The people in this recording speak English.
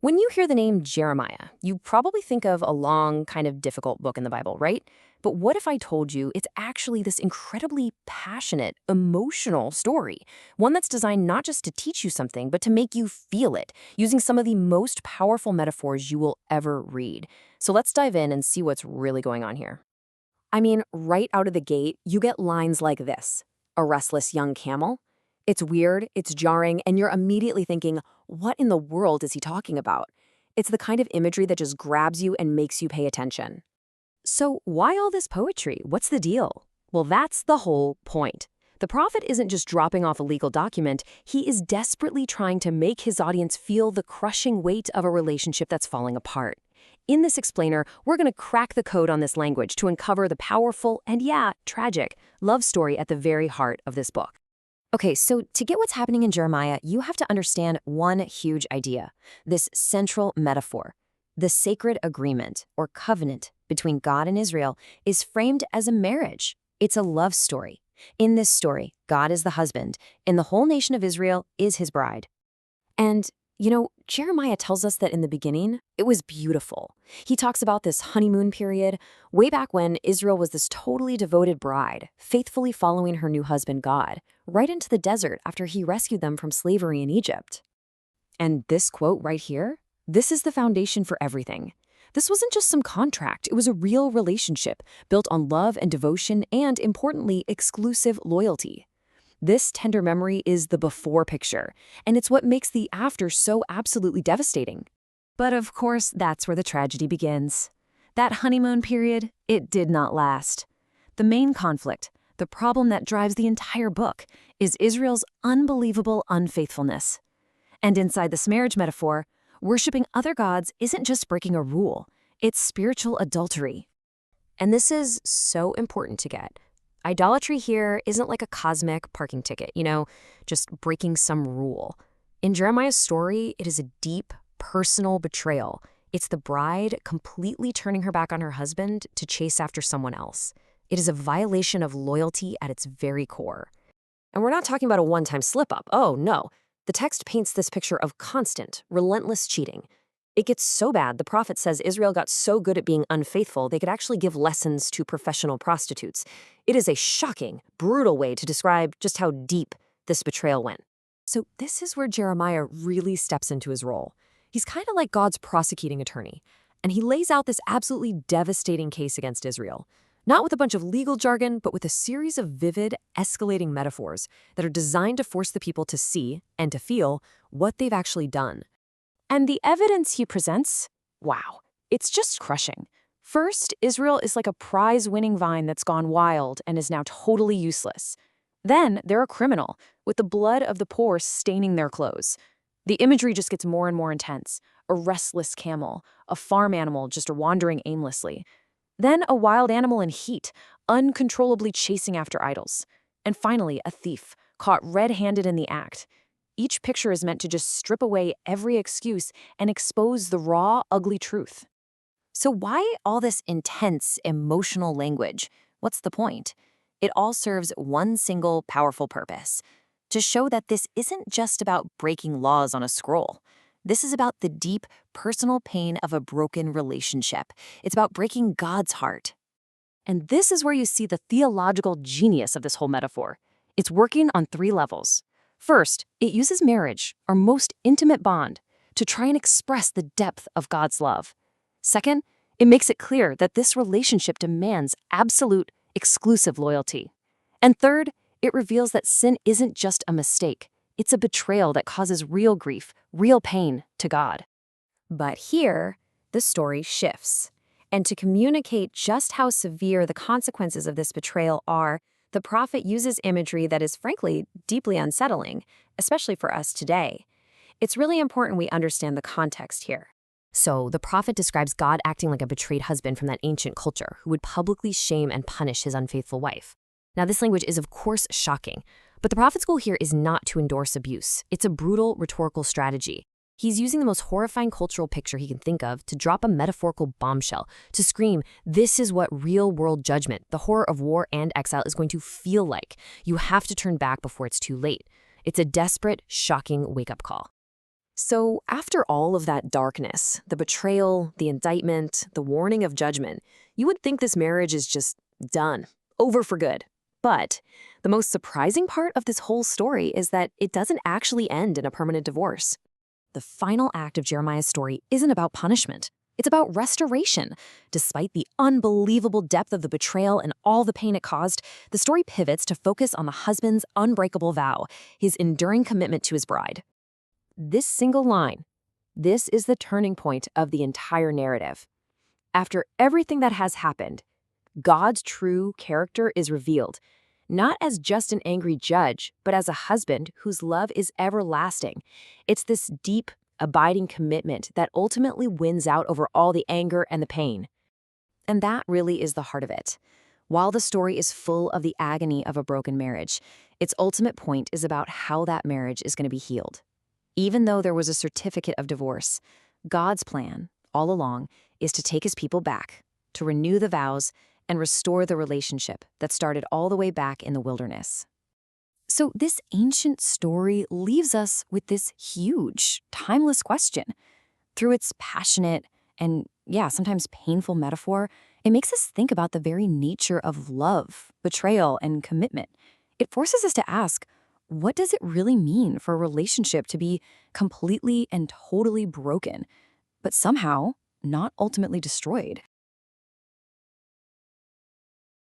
When you hear the name Jeremiah, you probably think of a long, kind of difficult book in the Bible, right? But what if I told you it's actually this incredibly passionate, emotional story? One that's designed not just to teach you something, but to make you feel it, using some of the most powerful metaphors you will ever read. So let's dive in and see what's really going on here. I mean, right out of the gate, you get lines like this: a restless young camel. It's weird, it's jarring, and you're immediately thinking, what in the world is he talking about? It's the kind of imagery that just grabs you and makes you pay attention. So, why all this poetry? What's the deal? Well, that's the whole point. The prophet isn't just dropping off a legal document, he is desperately trying to make his audience feel the crushing weight of a relationship that's falling apart. In this explainer, we're going to crack the code on this language to uncover the powerful and, yeah, tragic love story at the very heart of this book. Okay, so to get what's happening in Jeremiah, you have to understand one huge idea, this central metaphor. The sacred agreement, or covenant, between God and Israel is framed as a marriage. It's a love story. In this story, God is the husband, and the whole nation of Israel is his bride. And, Jeremiah tells us that in the beginning, it was beautiful. He talks about this honeymoon period, way back when Israel was this totally devoted bride, faithfully following her new husband, God, right into the desert after he rescued them from slavery in Egypt. And this quote right here, this is the foundation for everything. This wasn't just some contract, it was a real relationship built on love and devotion and, importantly, exclusive loyalty. This tender memory is the before picture, and it's what makes the after so absolutely devastating. But of course, that's where the tragedy begins. That honeymoon period, it did not last. The main conflict, the problem that drives the entire book, is Israel's unbelievable unfaithfulness. And inside this marriage metaphor, worshiping other gods isn't just breaking a rule, it's spiritual adultery. And this is so important to get. Idolatry here isn't like a cosmic parking ticket, just breaking some rule. In Jeremiah's story, it is a deep, personal betrayal. It's the bride completely turning her back on her husband to chase after someone else. It is a violation of loyalty at its very core. And we're not talking about a one-time slip-up. Oh, no. The text paints this picture of constant, relentless cheating. It gets so bad, the prophet says Israel got so good at being unfaithful, they could actually give lessons to professional prostitutes. It is a shocking, brutal way to describe just how deep this betrayal went. So this is where Jeremiah really steps into his role. He's kind of like God's prosecuting attorney, and he lays out this absolutely devastating case against Israel. Not with a bunch of legal jargon, but with a series of vivid, escalating metaphors that are designed to force the people to see and to feel what they've actually done. And the evidence he presents, wow, it's just crushing. First, Israel is like a prize-winning vine that's gone wild and is now totally useless. Then, they're a criminal, with the blood of the poor staining their clothes. The imagery just gets more and more intense. A restless camel, a farm animal just wandering aimlessly. Then a wild animal in heat, uncontrollably chasing after idols. And finally, a thief, caught red-handed in the act. Each picture is meant to just strip away every excuse and expose the raw, ugly truth. So why all this intense, emotional language? What's the point? It all serves one single, powerful purpose: to show that this isn't just about breaking laws on a scroll. This is about the deep, personal pain of a broken relationship. It's about breaking God's heart. And this is where you see the theological genius of this whole metaphor. It's working on 3 levels. First, it uses marriage, our most intimate bond, to try and express the depth of God's love. Second, it makes it clear that this relationship demands absolute, exclusive loyalty. And third, it reveals that sin isn't just a mistake. It's a betrayal that causes real grief, real pain to God. But here, the story shifts. And to communicate just how severe the consequences of this betrayal are, the prophet uses imagery that is, frankly, deeply unsettling, especially for us today. It's really important we understand the context here. So, the prophet describes God acting like a betrayed husband from that ancient culture who would publicly shame and punish his unfaithful wife. Now, this language is, of course, shocking, but the prophet's goal here is not to endorse abuse. It's a brutal rhetorical strategy. He's using the most horrifying cultural picture he can think of to drop a metaphorical bombshell, to scream, this is what real-world judgment, the horror of war and exile, is going to feel like. You have to turn back before it's too late. It's a desperate, shocking wake-up call. So, after all of that darkness, the betrayal, the indictment, the warning of judgment, you would think this marriage is just done, over for good. But the most surprising part of this whole story is that it doesn't actually end in a permanent divorce. The final act of Jeremiah's story isn't about punishment. It's about restoration. Despite the unbelievable depth of the betrayal and all the pain it caused, the story pivots to focus on the husband's unbreakable vow, his enduring commitment to his bride. This single line, this is the turning point of the entire narrative. After everything that has happened, God's true character is revealed, not as just an angry judge, but as a husband whose love is everlasting. It's this deep, abiding commitment that ultimately wins out over all the anger and the pain. And that really is the heart of it. While the story is full of the agony of a broken marriage, its ultimate point is about how that marriage is going to be healed. Even though there was a certificate of divorce, God's plan, all along, is to take his people back, to renew the vows, and restore the relationship that started all the way back in the wilderness. So this ancient story leaves us with this huge, timeless question. Through its passionate and, sometimes painful metaphor, it makes us think about the very nature of love, betrayal, and commitment. It forces us to ask, what does it really mean for a relationship to be completely and totally broken, but somehow not ultimately destroyed?